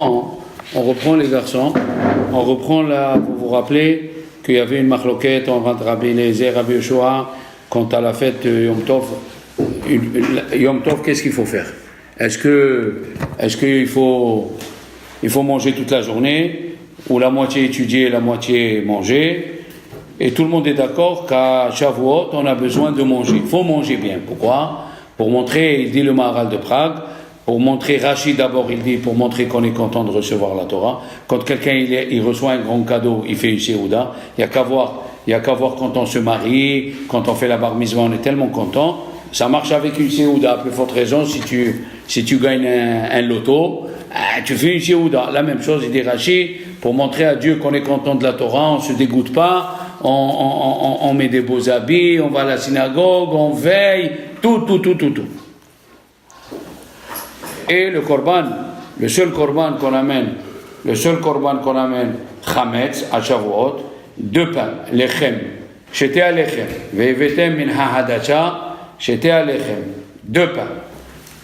On reprend les garçons, on reprend là, vous vous rappelez qu'il y avait une marloquette entre Rabbi Eliezer et Rabbi Yoshua quant à la fête Yom Tov. Yom Tov, qu'est-ce qu'il faut faire? Est-ce qu'il faut manger toute la journée, ou la moitié étudier et la moitié manger? Et tout le monde est d'accord qu'à Shavuot, on a besoin de manger. Il faut manger bien. Pourquoi? Pour montrer, il dit le Maharal de Prague, pour montrer, Rashi d'abord, il dit, pour montrer qu'on est content de recevoir la Torah. Quand quelqu'un il reçoit un grand cadeau, il fait une séouda. Il n'y a qu'à voir quand on se marie, quand on fait la bar mitzvah, on est tellement content. Ça marche avec une séouda, à plus forte raison, si tu gagnes un loto, tu fais une séouda. La même chose, il dit Rashi, pour montrer à Dieu qu'on est content de la Torah, on ne se dégoûte pas, on met des beaux habits, on va à la synagogue, on veille, tout. Et le seul korban qu'on amène, chametz à Shavuot, 2 pains, lechem, shete alechem, ve'evetem min ha'hadacha, shete alechem, 2 pains.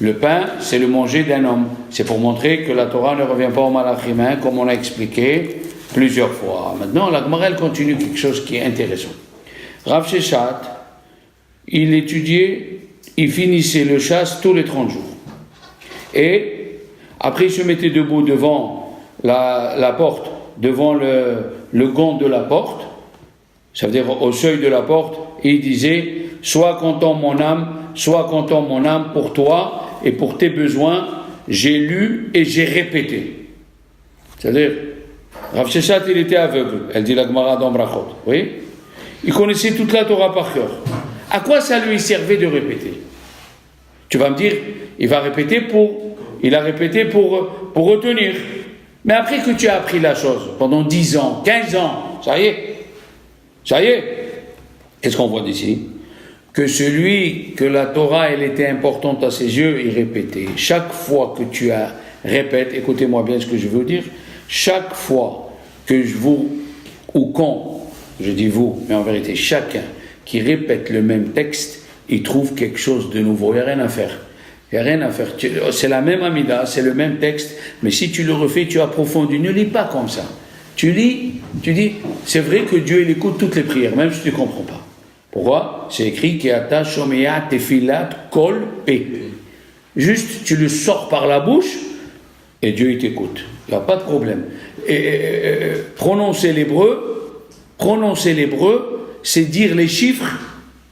Le pain, c'est le manger d'un homme. C'est pour montrer que la Torah ne revient pas au malachim, comme on a expliqué plusieurs fois. Maintenant, la Gemara continue quelque chose qui est intéressant. Rav Sheshat, il finissait le chasse tous les 30 jours. Et après, il se mettait debout devant la porte, devant le gond de la porte, ça veut dire au seuil de la porte, et il disait « Sois content mon âme pour toi et pour tes besoins, j'ai lu et j'ai répété. » C'est-à-dire, Rav Sheshat, il était aveugle, elle dit la Gemara dans Brachot, oui. Il connaissait toute la Torah par cœur. À quoi ça lui servait de répéter? Tu vas me dire, il a répété pour retenir. Mais après que tu as appris la chose, pendant 10 ans, 15 ans, ça y est. Qu'est-ce qu'on voit d'ici? Que la Torah, elle était importante à ses yeux, il répétait. Chaque fois que tu répètes, écoutez-moi bien ce que je veux dire, chaque fois que je dis vous, mais en vérité, chacun qui répète le même texte, il trouve quelque chose de nouveau. Il n'y a rien à faire. C'est la même amida, c'est le même texte, mais si tu le refais, tu approfondis. Ne lis pas comme ça. Tu lis, tu dis, c'est vrai que Dieu, il écoute toutes les prières, même si tu ne comprends pas. Pourquoi? C'est écrit Keata Shomea Tefilat Kol Pe. Juste, tu le sors par la bouche et Dieu, il t'écoute. Il n'y a pas de problème. Prononcer l'hébreu, c'est dire les chiffres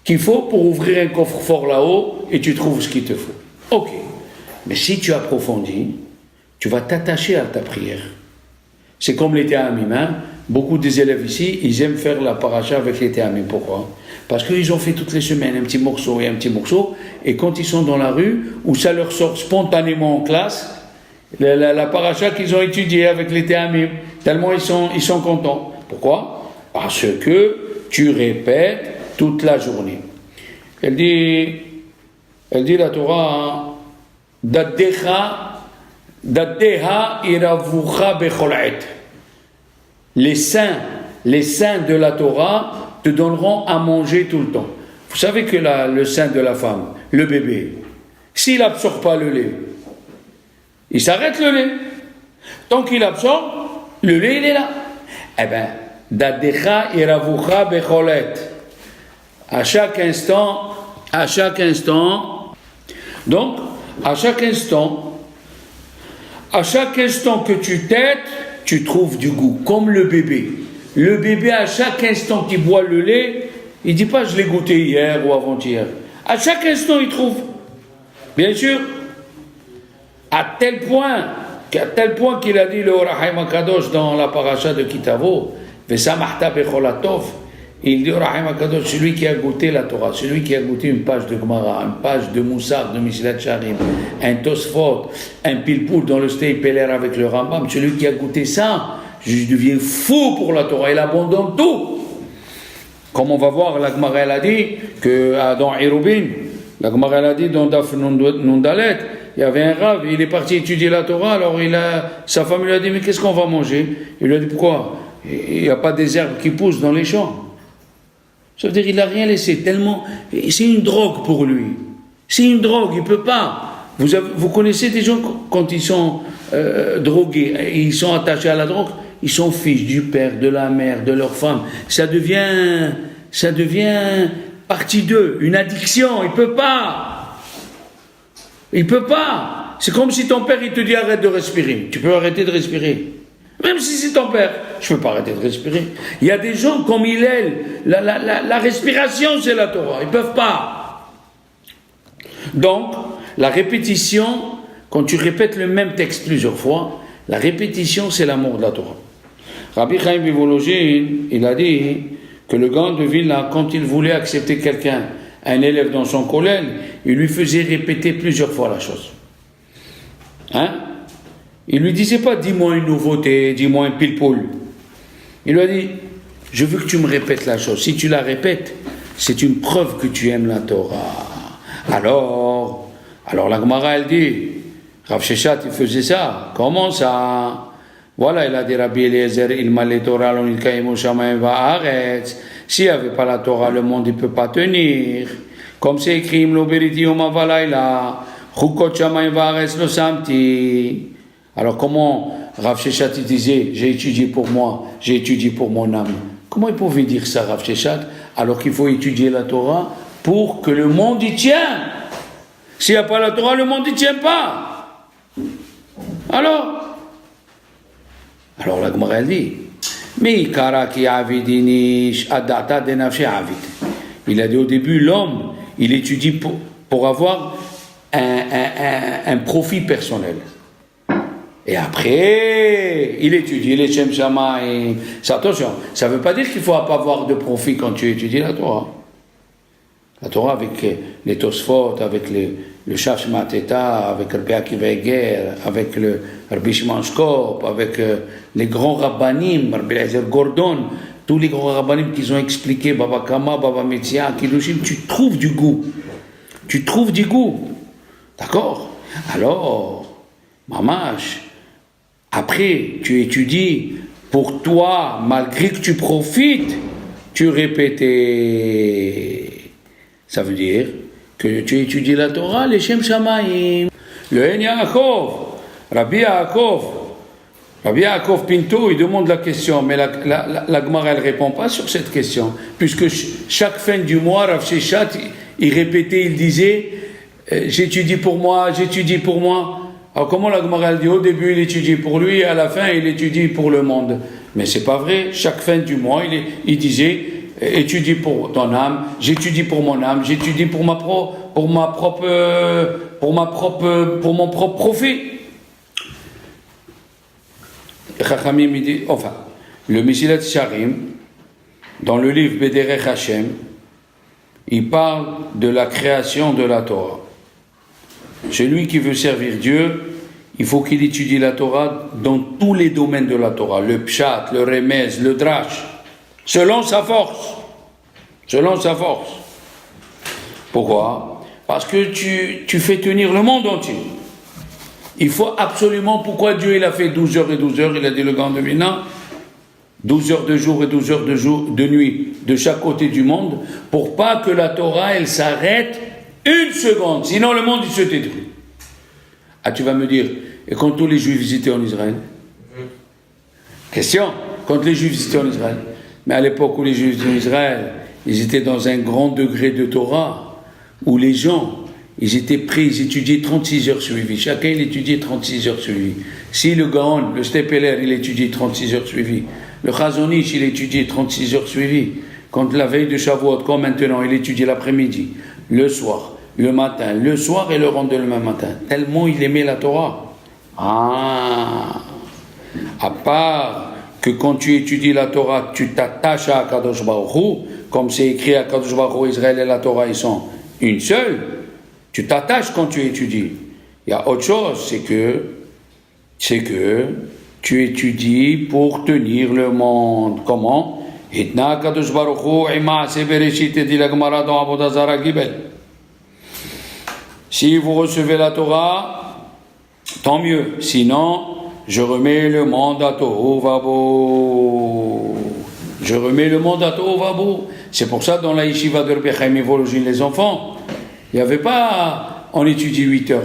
qu'il faut pour ouvrir un coffre-fort là-haut et tu trouves ce qu'il te faut. Ok. Mais si tu approfondis, tu vas t'attacher à ta prière. C'est comme les théamim. Beaucoup des élèves ici, ils aiment faire la paracha avec les théamim. Pourquoi? Parce qu'ils ont fait toutes les semaines un petit morceau, et quand ils sont dans la rue, où ça leur sort spontanément en classe, la paracha qu'ils ont étudiée avec les théamim, tellement ils sont contents. Pourquoi? Parce que tu répètes toute la journée. Elle dit la Torah, Daddeha iravucha becholet. Les saints de la Torah te donneront à manger tout le temps. Vous savez que le sein de la femme, le bébé, s'il n'absorbe pas le lait, il s'arrête le lait. Tant qu'il absorbe, le lait, il est là. Eh bien, Daddeha iravucha becholet. À chaque instant, donc, à chaque instant que tu t'aides, tu trouves du goût, comme le bébé. Le bébé, à chaque instant qu'il boit le lait, il ne dit pas je l'ai goûté hier ou avant-hier. À chaque instant, il trouve. Bien sûr, à tel point qu'il a dit le Orahaim HaKadosh dans la paracha de Kitavo, Vesamachta becholatov. Il dit au Rahim HaKadosh, celui qui a goûté la Torah, celui qui a goûté une page de Gemara, une page de Moussar, de Misilat Sharim, un Tosfot, un Pilpoul dans le Stei Peler avec le Rambam, celui qui a goûté ça, je deviens fou pour la Torah, il abandonne tout. Comme on va voir, la Gemara elle a dit que dans Irubin, la Gemara elle a dit dans Daf Nundalet, il y avait un Rav, il est parti étudier la Torah, alors sa femme lui a dit mais qu'est-ce qu'on va manger? Il lui a dit pourquoi? Il n'y a pas des herbes qui poussent dans les champs. Ça veut dire qu'il n'a rien laissé, tellement... C'est une drogue pour lui. C'est une drogue, il ne peut pas. Vous connaissez des gens, quand ils sont drogués, et ils sont attachés à la drogue, ils sont fiches du père, de la mère, de leur femme. Ça devient partie d'eux, une addiction. Il peut pas. C'est comme si ton père, il te dit arrête de respirer. Tu peux arrêter de respirer. Même si c'est ton père, je ne peux pas arrêter de respirer. Il y a des gens comme Hillel, la respiration c'est la Torah, ils ne peuvent pas. Donc, la répétition, quand tu répètes le même texte plusieurs fois, la répétition c'est l'amour de la Torah. Rabbi Chaim Bivologin, il a dit que le Gaon de Vilna, quand il voulait accepter quelqu'un, un élève dans son collège, il lui faisait répéter plusieurs fois la chose. Il lui disait pas, dis-moi une nouveauté, dis-moi un pile-poule. Il lui a dit, je veux que tu me répètes la chose. Si tu la répètes, c'est une preuve que tu aimes la Torah. Alors la Gemara, elle dit, Rav Sheshat, il faisait ça. Comment ça? Voilà, il a dit, Rabbi Eliezer, il m'a les Torah, l'on il shamayim va'aretz. S'il n'y avait pas la Torah, le monde ne peut pas tenir. Comme c'est écrit, Im lo beriti yom avalayla, chukot shamayim va'aretz lo samti. Alors comment Rav Sheshat disait, j'ai étudié pour moi, j'ai étudié pour mon âme. Comment il pouvait dire ça, Rav Sheshat, alors qu'il faut étudier la Torah pour que le monde y tienne? S'il n'y a pas la Torah, le monde n'y tient pas. Alors la Gemara elle dit, il a dit au début, l'homme, il étudie pour avoir un profit personnel. Et après, il étudie les Shem Shamayim. Attention, ça ne veut pas dire qu'il ne faut pas avoir de profit quand tu étudies la Torah. La Torah avec les Tosfot, avec le Shach Mateta, avec Rabbi Akiva Eger, avec le Rabbi Shimon Shkop, avec les grands rabbanim, Rabbi Eliezer Gordon, tous les grands rabbanim qui ont expliqué Baba Kama, Baba Metzia, Kiddushim, tu trouves du goût. D'accord? Alors, Mamash, après, tu étudies pour toi, malgré que tu profites, tu répétais. Ça veut dire que tu étudies la Torah, les Shem Shamayim. Le En Yaakov, Rabbi Yaakov Pinto, il demande la question, mais la Gemara, elle ne répond pas sur cette question, puisque chaque fin du mois, Rav Sheshat, il répétait, il disait, j'étudie pour moi. Alors comment la Gemara elle dit, au début il étudie pour lui, à la fin il étudie pour le monde. Mais c'est pas vrai, chaque fin du mois il disait, étudie pour ton âme, j'étudie pour mon âme, j'étudie pour mon propre profit. Chachamim dit, enfin, le Mesilat Yesharim, dans le livre Bederech Hashem, il parle de la création de la Torah. Celui qui veut servir Dieu, il faut qu'il étudie la Torah dans tous les domaines de la Torah, le pshat, le remez, le drash, selon sa force. Pourquoi? Parce que tu fais tenir le monde entier. Il faut absolument, pourquoi Dieu il a fait 12 heures et 12 heures, il a dit le Gaon de Vilna, 12 heures de jour et 12 heures de nuit de chaque côté du monde, pour pas que la Torah elle s'arrête une seconde, sinon le monde il se détruit. Ah, tu vas me dire, et quand tous les Juifs visitaient en Israël? Question, quand les Juifs visitaient en Israël, mais à l'époque où les Juifs visitaient en Israël, ils étaient dans un grand degré de Torah, où les gens, ils étaient prêts, ils étudiaient 36 heures suivies, chacun il étudiait 36 heures suivies. Si le Gaon, le Stepeler, il étudiait 36 heures suivies, le Chazon Ish, il étudiait 36 heures suivies, quand la veille de Shavuot, comme maintenant, il étudiait l'après-midi, le soir, le matin, le soir et le lendemain matin. Tellement il aimait la Torah. À part que quand tu étudies la Torah, tu t'attaches à Kadosh Baruch Hu, comme c'est écrit à Kadosh Baruch Hu, Israël et la Torah, ils sont une seule. Tu t'attaches quand tu étudies. Il y a autre chose, c'est que tu étudies pour tenir le monde. Comment? Hitna Kadosh Baruch Hu ima se bereshit dit la Gemara dans Avodah Zarah Gibel. Si vous recevez la Torah, tant mieux. Sinon, je remets le monde à Tohu Vabo. C'est pour ça, dans la yeshiva de Rabbi Chaim Volozhin, les enfants, il n'y avait pas, on étudie 8 heures.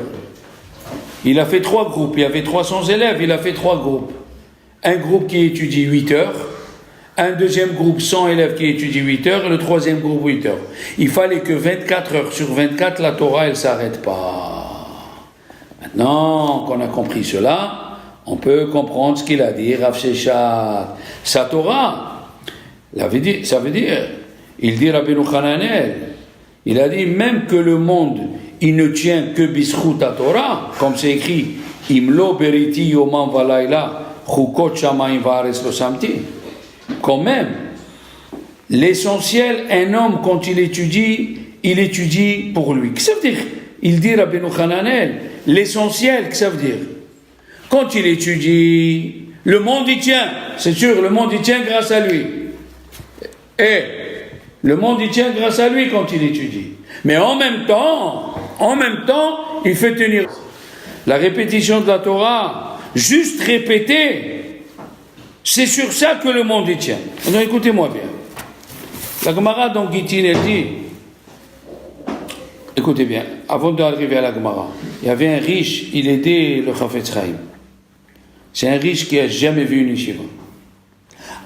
Il a fait 3 groupes, il y avait 300 élèves, il a fait 3 groupes. Un groupe qui étudie 8 heures, un deuxième groupe 100 élèves qui étudient 8 heures, et le troisième groupe 8 heures. Il fallait que 24 heures sur 24, la Torah, elle ne s'arrête pas. Maintenant qu'on a compris cela, on peut comprendre ce qu'il a dit, Rav Sheshat. Sa Torah, ça veut dire, il dit Rabbeinu Hananel, il a dit même que le monde, il ne tient que Bischut à Torah, comme c'est écrit, Imlo beriti yomam valayla, chukot shamayim vaaretz lo samti. Quand même, l'essentiel, un homme, quand il étudie pour lui. Qu'est-ce que ça veut dire? Il dit Rabbeinu Hananel, l'essentiel, qu'est-ce que ça veut dire? Quand il étudie, le monde y tient, c'est sûr, le monde y tient grâce à lui. Et le monde y tient grâce à lui quand il étudie. Mais en même temps, il fait tenir la répétition de la Torah, juste répéter. C'est sur ça que le monde y tient. Donc écoutez-moi bien. La Gemara dans Gittin, elle dit, écoutez bien, avant d'arriver à la Gemara, il y avait un riche, il aidait le Chafetz Chaim. C'est un riche qui n'a jamais vu une yeshiva.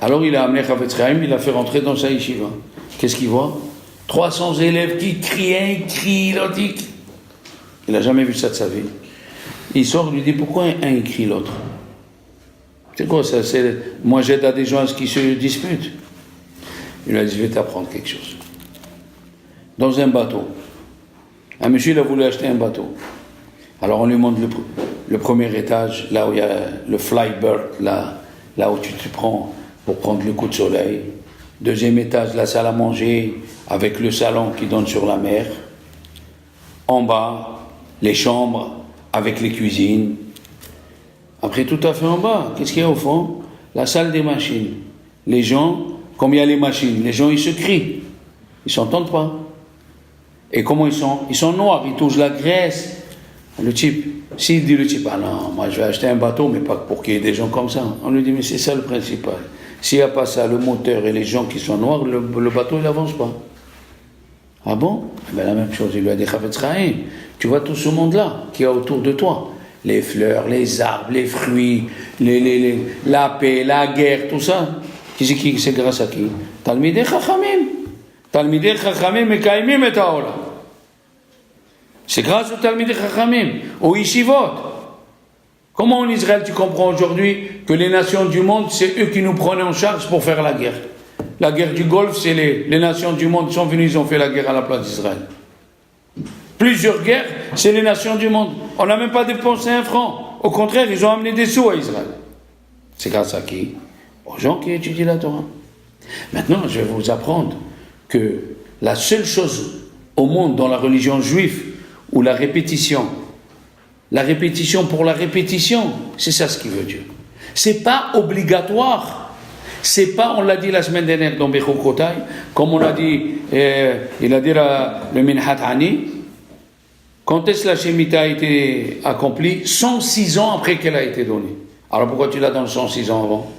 Alors il a amené Chafetz Chaim, il l'a fait rentrer dans sa yeshiva. Qu'est-ce qu'il voit? 300 élèves qui crient, il n'a jamais vu ça de sa vie. Il sort, il lui dit, pourquoi un il crie l'autre? C'est quoi ça? Moi j'aide à des gens qui se disputent. Il a dit, je vais t'apprendre quelque chose. Dans un bateau, un monsieur il a voulu acheter un bateau. Alors on lui montre le premier étage, là où il y a le flybird, là où tu te prends pour prendre le coup de soleil. Deuxième étage, la salle à manger, avec le salon qui donne sur la mer. En bas, les chambres, avec les cuisines. Après, tout à fait en bas, qu'est-ce qu'il y a au fond? La salle des machines. Les gens, comme il y a les machines, les gens ils se crient. Ils ne s'entendent pas. Et comment ils sont? Ils sont noirs, ils touchent la graisse. Le type, s'il dit le type, ah non, moi je vais acheter un bateau, mais pas pour qu'il y ait des gens comme ça. On lui dit, mais c'est ça le principal. S'il n'y a pas ça, le moteur et les gens qui sont noirs, le bateau il n'avance pas. Ah bon? Ben, la même chose, il lui a dit, Chafetz Chaim, tu vois tout ce monde-là qui est autour de toi. Les fleurs, les arbres, les fruits, la paix, la guerre, tout ça. C'est grâce à qui? Talmidei Chachamim. Talmidei Chachamim mekaimim et haolam. C'est grâce aux Talmidei Chachamim, aux Yeshivot. Comment en Israël tu comprends aujourd'hui que les nations du monde, c'est eux qui nous prenaient en charge pour faire la guerre? La guerre du Golfe, c'est les nations du monde qui sont venues, ils ont fait la guerre à la place d'Israël. Plusieurs guerres, c'est les nations du monde. On n'a même pas dépensé un franc. Au contraire, ils ont amené des sous à Israël. C'est grâce à qui? Aux gens qui étudient la Torah. Maintenant, je vais vous apprendre que la seule chose au monde dans la religion juive où la répétition pour la répétition, c'est ça ce qu'il veut Dieu. C'est pas obligatoire. C'est pas, on l'a dit la semaine dernière dans Bechukotai, comme on a dit, il a dit le Minhat Ani, quand est-ce que la Shemitah a été accomplie? 106 ans après qu'elle a été donnée. Alors pourquoi tu la donnes 106 ans avant?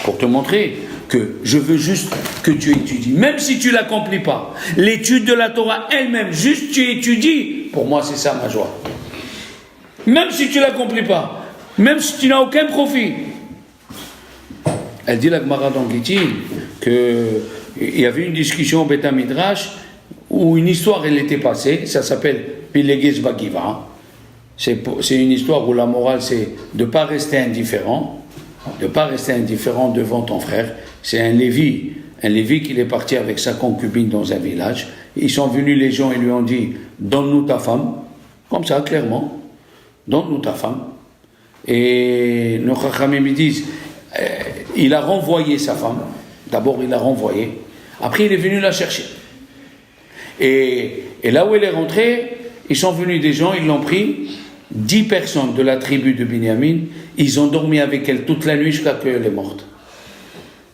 Pour te montrer que je veux juste que tu étudies. Même si tu ne l'accomplis pas. L'étude de la Torah elle-même, juste tu étudies, pour moi c'est ça ma joie. Même si tu ne l'accomplis pas. Même si tu n'as aucun profit. Elle dit la Gemara dans Gittin qu'il y avait une discussion au Beth Midrash où une histoire elle était passée, ça s'appelle Pileges Bagiva. C'est une histoire où la morale c'est de ne pas rester indifférent, devant ton frère. C'est un Lévi qui est parti avec sa concubine dans un village. Ils sont venus les gens et lui ont dit donne-nous ta femme, comme ça clairement, donne-nous ta femme. Et nos Chachamim disent il a renvoyé sa femme. D'abord il l'a renvoyée, après il est venu la chercher. Et là où elle est rentrée, ils sont venus des gens, ils l'ont pris, 10 personnes de la tribu de Binyamin, ils ont dormi avec elle toute la nuit jusqu'à ce qu'elle est morte.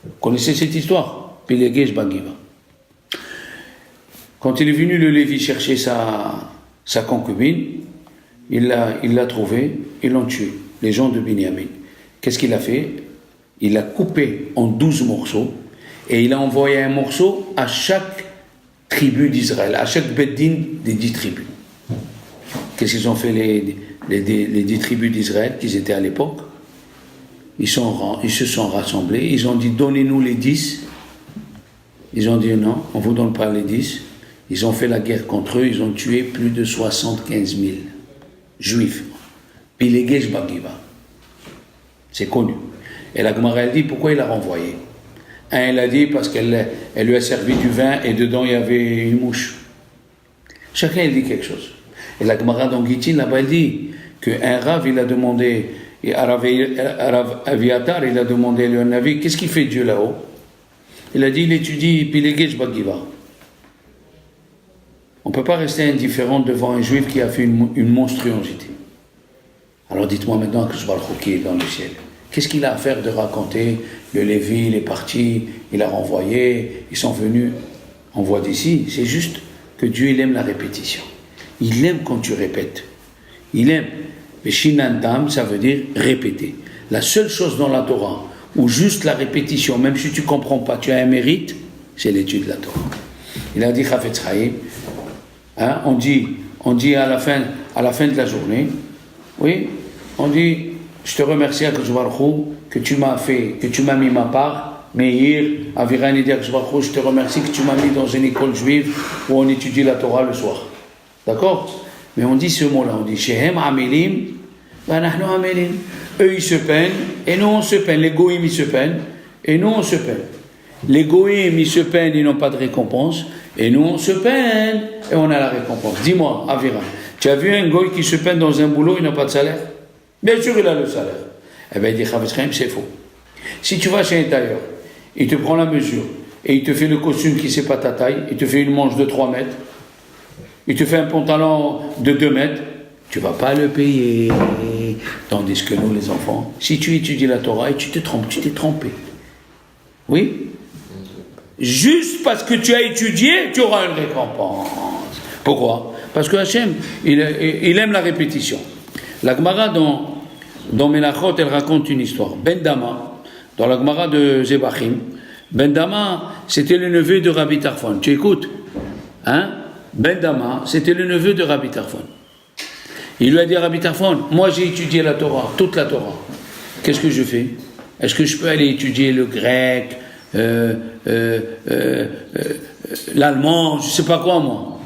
Vous connaissez cette histoire? Pileges Bagiva. Quand il est venu le Lévi chercher sa concubine, il l'a trouvée, ils l'ont tuée, les gens de Binyamin. Qu'est-ce qu'il a fait? Il l'a coupé en 12 morceaux et il a envoyé un morceau à chaque tribu d'Israël, à chaque beddin des 10 tribus. Qu'est-ce qu'ils ont fait les 10 tribus d'Israël qu'ils étaient à l'époque. Ils se sont rassemblés, ils ont dit donnez-nous les 10. Ils ont dit non, on ne vous donne pas les 10. Ils ont fait la guerre contre eux, ils ont tué plus de 75 000 juifs. Pilegesh Bagiva. C'est connu. Et la Gemara elle dit pourquoi il l'a renvoyé. Un, il a dit parce qu'elle lui a servi du vin et dedans il y avait une mouche. Chacun il dit quelque chose. Et la Gemara dans Gittin là-bas elle dit qu'un Rav il a demandé, et Rav Aviatar il a demandé à Navi qu'est-ce qu'il fait Dieu là-haut. Il a dit il étudie Pilegesh Bagiva. On ne peut pas rester indifférent devant un juif qui a fait une monstruosité. Alors dites-moi maintenant que Baruch qui est dans le ciel. Qu'est-ce qu'il a à faire de raconter le Lévi, il est parti, il a renvoyé, ils sont venus. On voit d'ici, c'est juste que Dieu il aime la répétition. Il aime quand tu répètes. Il aime. Mais Shinantam, ça veut dire répéter. La seule chose dans la Torah où juste la répétition, même si tu ne comprends pas, tu as un mérite, c'est l'étude de la Torah. Il a dit Chafetz Chaim, on dit à la fin de la journée, oui, on dit je te remercie à que tu m'as mis ma part. Meir, Aviran et Diak je te remercie que tu m'as mis dans une école juive où on étudie la Torah le soir. D'accord? Mais on dit ce mot-là, on dit Shehem Amelim, Vanahnu Amelim. Eux ils se peignent et nous on se peine. Les goïms ils se peignent et nous on se peine. Les goïms ils se peignent, ils n'ont pas de récompense et nous on se peine et on a la récompense. Dis-moi, Aviran, tu as vu un goï qui se peine dans un boulot, il n'a pas de salaire? Bien sûr, il a le salaire. Eh bien, il dit, Chafetz Chaim, c'est faux. Si tu vas chez un tailleur, il te prend la mesure, et il te fait le costume qui ne sait pas ta taille, il te fait une manche de 3 mètres, il te fait un pantalon de 2 mètres, tu ne vas pas le payer. Tandis que nous, les enfants, si tu étudies la Torah et tu te trompes, tu t'es trompé. Oui? Juste parce que tu as étudié, tu auras une récompense. Pourquoi? Parce que Hachem, il aime la répétition. La Gemara dans Menachot, elle raconte une histoire. Ben Dama, dans la Gemara de Zebachim, Ben Dama, c'était le neveu de Rabbi Tarfon. Tu écoutes? Hein? Ben Dama, c'était le neveu de Rabbi Tarfon. Il lui a dit à Rabbi Tarfon, moi j'ai étudié la Torah, toute la Torah. Qu'est-ce que je fais? Est-ce que je peux aller étudier le grec, l'allemand, je ne sais pas quoi moi?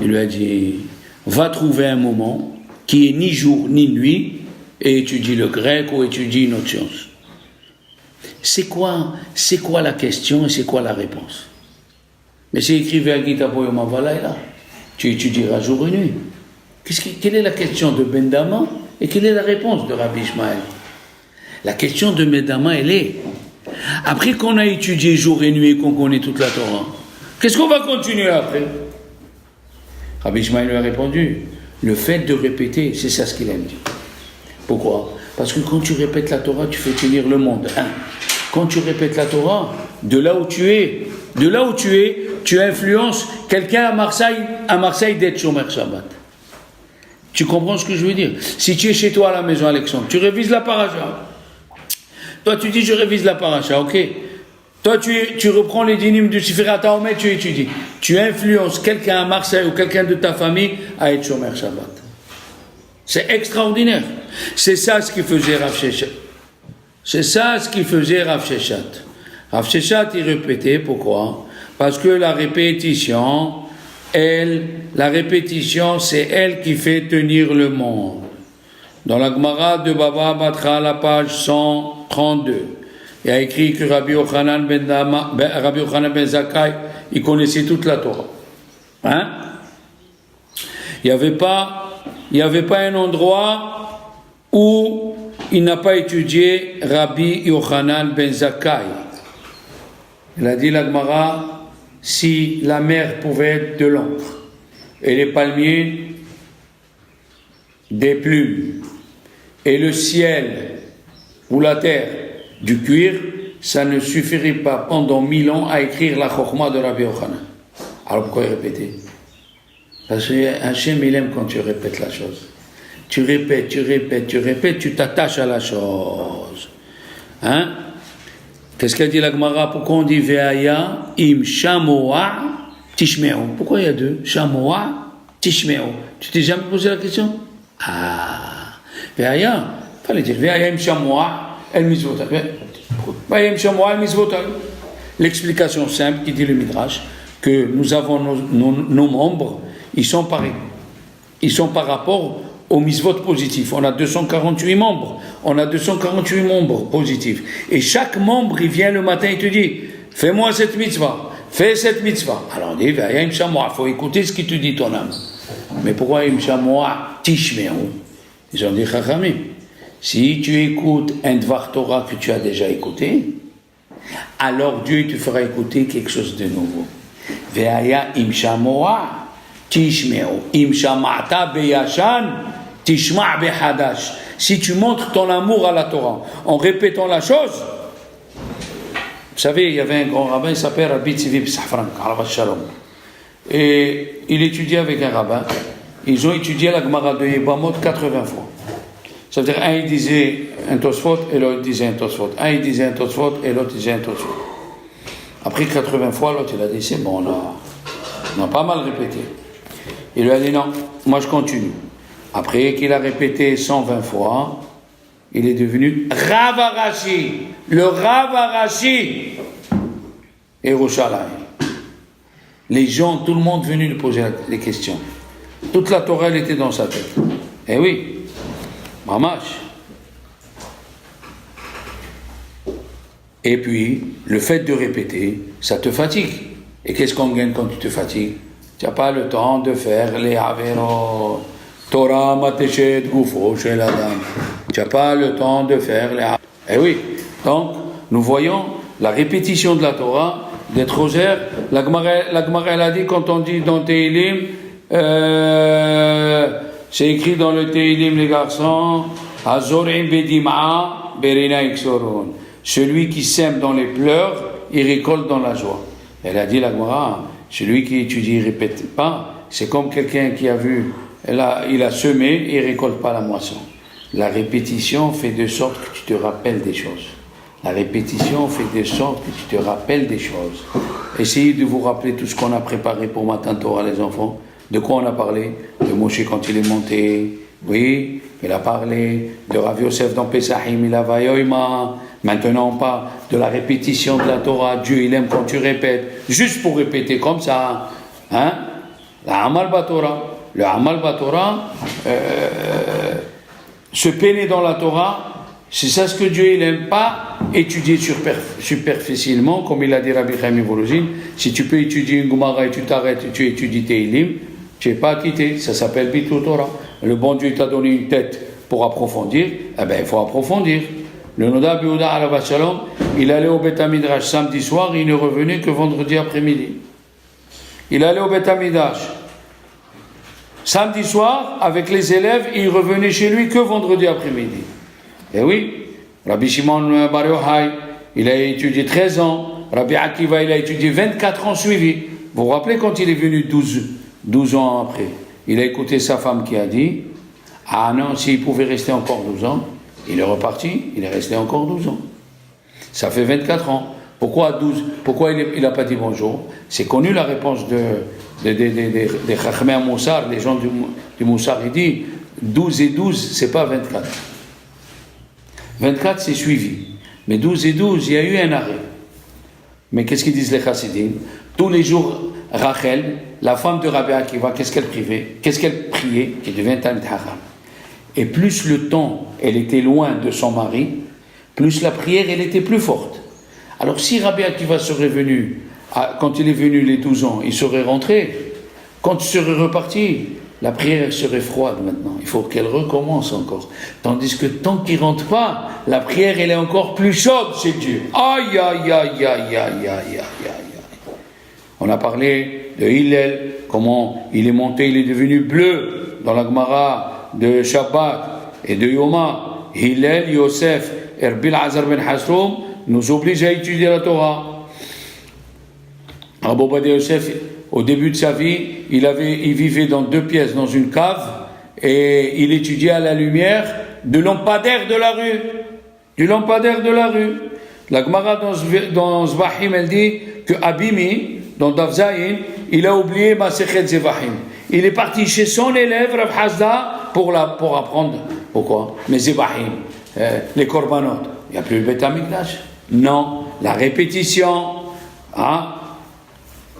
Il lui a dit, va trouver un moment qui est ni jour ni nuit, et étudie le grec ou étudie une autre science. C'est quoi la question et c'est quoi la réponse? Mais c'est écrit à Gita Boyoma Valaïla. Tu étudieras jour et nuit. Quelle est la question de Ben Dama et quelle est la réponse de Rabbi Ishmael? La question de Ben Dama, elle est, après qu'on a étudié jour et nuit et qu'on connaît toute la Torah, qu'est-ce qu'on va continuer après? Rabbi Ishmael lui a répondu, le fait de répéter, c'est ça ce qu'il aime dire. Pourquoi? Parce que quand tu répètes la Torah, tu fais tenir le monde. Quand tu répètes la Torah, de là où tu es, tu influences quelqu'un à Marseille d'être Shomer Shabbat. Tu comprends ce que je veux dire? Si tu es chez toi à la maison, Alexandre, tu révises la paracha. Toi, tu dis, je révise la paracha, ok? Toi, tu reprends les dynimes du Sefirat HaOmer, tu étudies. Tu influences quelqu'un à Marseille ou quelqu'un de ta famille à être Shomer Shabbat. C'est extraordinaire. C'est ça ce qu'il faisait Rav Sheshet. Rav Sheshet, il répétait, pourquoi? Parce que la répétition, c'est elle qui fait tenir le monde. Dans la Gemara de Baba Batra, la page 132, il y a écrit que Rabbi Yochanan ben Zakkai, il connaissait toute la Torah. Hein? Il n'y avait pas un endroit où il n'a pas étudié Rabbi Yochanan ben Zakkai. Il a dit la Gemara, si la mer pouvait être de l'encre et les palmiers des plumes et le ciel ou la terre du cuir, ça ne suffirait pas pendant 1000 ans à écrire la Chokhmah de Rabbi Yochanan. Alors pourquoi répéter? Parce que Hachem, il aime quand tu répètes la chose. Tu répètes, tu t'attaches à la chose. Hein? Qu'est-ce qu'a dit la Gemara? Pourquoi on dit Ve'aya im shamoa tishmeo? Pourquoi il y a deux? Shamoa, tishmeo. Tu t'es jamais posé la question? Ah, Veaya, fallait dire, Veaya im shamoa, el mizvotal. Veaya im shamoa, el mizvotal. L'explication simple qui dit le Midrash, que nous avons nos membres, ils sont par rapport aux mitzvot positifs. On a 248 membres. On a 248 membres positifs. Et chaque membre, il vient le matin et te dit, fais-moi cette mitzvah, fais cette mitzvah. Alors on dit, il faut écouter ce qui te dit ton âme. Mais pourquoi Imshamoa Tishme'u? Ils ont dit, Chachamim, si tu écoutes un Dvar Torah que tu as déjà écouté, alors Dieu te fera écouter quelque chose de nouveau. Ve'aya Imshamoa Tishme'u. Imshama'ta beyashan, Tishma' behadash. Si tu montres ton amour à la Torah en répétant la chose, vous savez, il y avait un grand rabbin, il s'appelle Rabbi Tzvi Safran, Karavat Shalom. Et il étudiait avec un rabbin. Ils ont étudié la Gemara de Yebamot 80 fois. Ça veut dire, un il disait un Tosfot et l'autre disait un Tosfot. Un il disait un Tosfot et l'autre disait un Tosfot. Après 80 fois, l'autre il a dit, c'est bon, on a pas mal répété. Il lui a dit, non, moi je continue. Après qu'il a répété 120 fois, il est devenu Rav Arashi, le Rav Arashi et Yerushalayim. Les gens, tout le monde venu lui poser des questions. Toute la Torah, elle était dans sa tête. Eh oui, mamash. Et puis, le fait de répéter, ça te fatigue. Et qu'est-ce qu'on gagne quand tu te fatigues? Tu n'as pas le temps de faire les Averot, Torah Mateshet Gufo chez la dame. Tu n'as pas le temps de faire les Averot. Eh oui, donc, nous voyons la répétition de la Torah, d'être rosaire. La Gemara, elle a dit, quand on dit dans Teilim, c'est écrit dans le Teilim, les garçons, Hazorim bedim'a berina iksorun. Celui qui sème dans les pleurs, il récolte dans la joie. Elle a dit, la Gemara, celui qui étudie, il ne répète pas, c'est comme quelqu'un qui a vu, il a semé et il ne récolte pas la moisson. La répétition fait de sorte que tu te rappelles des choses. La répétition fait de sorte que tu te rappelles des choses. Essayez de vous rappeler tout ce qu'on a préparé pour Matan Torah, les enfants. De quoi on a parlé? De Moshe quand il est monté. Oui, il a parlé de Rav Yosef dans Pesachim, il a vayoima. Maintenant, on parle de la répétition de la Torah. Dieu, il aime quand tu répètes. Juste pour répéter comme ça. Hein? La Amal Batorah. Le Amal Batorah, se peiner dans la Torah, c'est ça ce que Dieu il n'aime pas, étudier superficiellement, comme il a dit Rabbi Chaim Volozhin. Si tu peux étudier une Gemara et tu t'arrêtes et tu étudies Teilim, tu n'es pas acquitté, ça s'appelle Bitul Torah. Le bon Dieu t'a donné une tête pour approfondir, eh bien il faut approfondir. Le Noda Biouda Alavat Shalom, il allait au Beth Midrash samedi soir et il ne revenait que vendredi après-midi. Il allait au Beth Midrash samedi soir avec les élèves et il revenait chez lui que vendredi après-midi. Eh oui, Rabbi Shimon Bar Yochai, il a étudié 13 ans. Rabbi Akiva, il a étudié 24 ans suivis. Vous vous rappelez quand il est venu 12 ans après? Il a écouté sa femme qui a dit, ah non, s'il pouvait rester encore 12 ans, il est reparti, il est resté encore 12 ans. Ça fait 24 ans. Pourquoi 12? Pourquoi il n'a pas dit bonjour? C'est connu la réponse des Chachmei Moussar, les gens du Moussar, il dit 12 et 12, c'est pas 24. 24, c'est suivi. Mais 12 et 12, il y a eu un arrêt. Mais qu'est-ce qu'ils disent les Chassidim? Tous les jours, Rachel, la femme de Rabbi Akiva, qu'est-ce qu'elle priait? Qui devient Talmid Chacham. Et plus le temps, elle était loin de son mari, plus la prière, elle était plus forte. Alors si Rabbi Akiva serait venu, quand il est venu les 12 ans, il serait rentré. Quand il serait reparti, la prière elle serait froide maintenant. Il faut qu'elle recommence encore. Tandis que tant qu'il ne rentre pas, la prière elle est encore plus chaude chez Dieu. Aïe, aïe, aïe, aïe, aïe, aïe, aïe, aïe. On a parlé de Hillel, comment il est monté, il est devenu bleu dans la Gemara de Shabbat et de Yoma. Hillel, Yosef, Erbil Azar ben Hasroum nous oblige à étudier la Torah. Rabbi Ovadia Yosef, au début de sa vie, il vivait dans 2 pièces, dans une cave, et il étudiait à la lumière du lampadaire de la rue. Du lampadaire de la rue. La Gemara dans Zvahim, elle dit que Abimi, dans Davzaïn, il a oublié Masechet Zevahim. Il est parti chez son élève, Rav Hasda, pour apprendre, pourquoi? Mais Zebahim, les korbanot, il n'y a plus le Beth Amikdash. Non, la répétition, hein?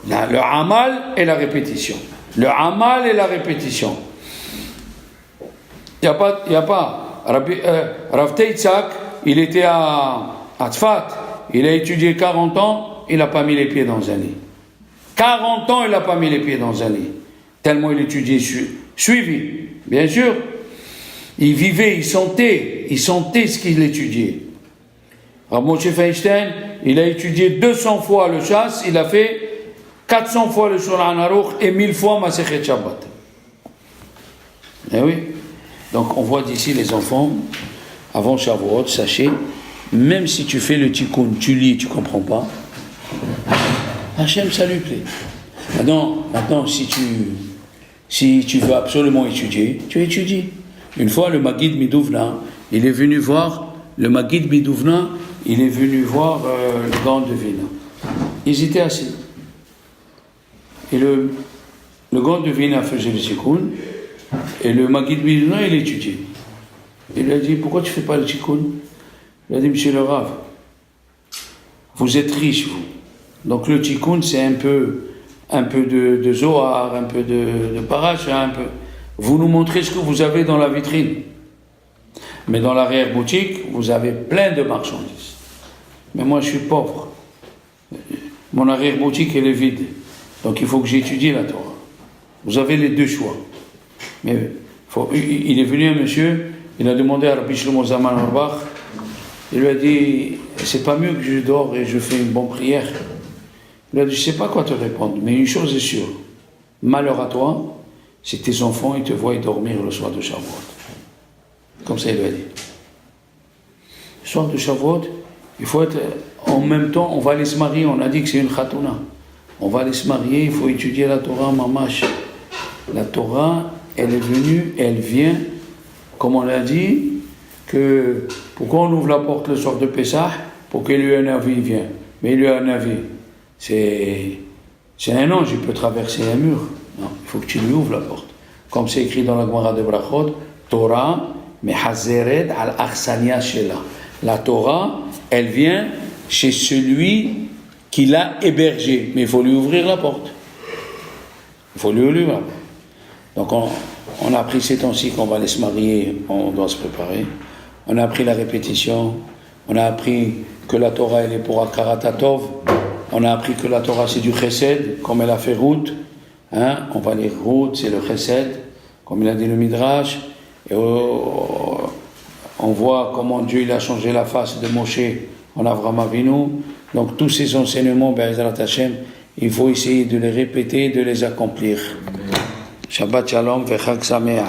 Le amal et la répétition. Le amal et la répétition. Il n'y a pas. Rav Teitzak, il était à Tzfat, il a étudié 40 ans, il n'a pas mis les pieds dans un lit. 40 ans, il n'a pas mis les pieds dans un lit. Tellement il étudiait, suivi, bien sûr. Il vivait, il sentait ce qu'il étudiait. Rav Moshe Feinstein, il a étudié 200 fois le chasse, il a fait 400 fois le Shulchan Aruch et 1000 fois Masechet Shabbat. Eh oui. Donc on voit d'ici les enfants, avant Shavuot, sachez, même si tu fais le tikkun, tu lis, tu ne comprends pas, Hachem, ça lui plaît. Maintenant si tu veux absolument étudier, tu étudies. Une fois, le Maguid Midouvna, il est venu voir le Gaon de Vilna. Ils étaient assis. Et le Gaon de Vilna faisait le tikkun, et le Maguid Midouvna, il étudiait. Il lui a dit, pourquoi tu ne fais pas le tikkun? Il a dit, monsieur le Rav, vous êtes riche, vous. Donc le tikkun, c'est un peu de Zohar, un peu de Paracha, un peu. Vous nous montrez ce que vous avez dans la vitrine. Mais dans l'arrière-boutique, vous avez plein de marchandises. Mais moi, je suis pauvre. Mon arrière-boutique, elle est vide. Donc il faut que j'étudie la Torah. Vous avez les deux choix. Mais il est venu un monsieur, il a demandé à Rabbi Shlomo Zalman Auerbach, il lui a dit, c'est pas mieux que je dors et je fais une bonne prière. Il lui a dit, je sais pas quoi te répondre, mais une chose est sûre, malheur à toi, si tes enfants ils te voient dormir le soir de Shavuot. Comme ça il lui a dit. Le soir de Shavuot, il faut être, en même temps, on va aller se marier, on a dit que c'est une khatouna. On va aller se marier, il faut étudier la Torah, mamash. La Torah, elle est venue, elle vient, comme on l'a dit, que pourquoi on ouvre la porte le soir de Pessah? Pour qu'il lui ait un avis, il vient. Mais il lui a un avis. C'est un ange, il peut traverser un mur. Non, il faut que tu lui ouvres la porte. Comme c'est écrit dans la Gemara de Brachot, Torah, mehazered al arsania shela. La Torah, elle vient chez celui qui l'a hébergé. Mais il faut lui ouvrir la porte. Il faut lui ouvrir la porte. Donc on a appris ces temps-ci qu'on va aller se marier, on doit se préparer. On a appris la répétition. On a appris que la Torah, elle est pour Akaratatov. On a appris que la Torah, c'est du chesed, comme elle a fait Ruth. On va lire Ruth, c'est le chesed, comme il a dit le Midrash. Et on voit comment Dieu il a changé la face de Moshe en Avraham Avinu. Donc tous ces enseignements, Be'ezrat Hashem, il faut essayer de les répéter, de les accomplir. Shabbat Shalom, Vechag Sameach.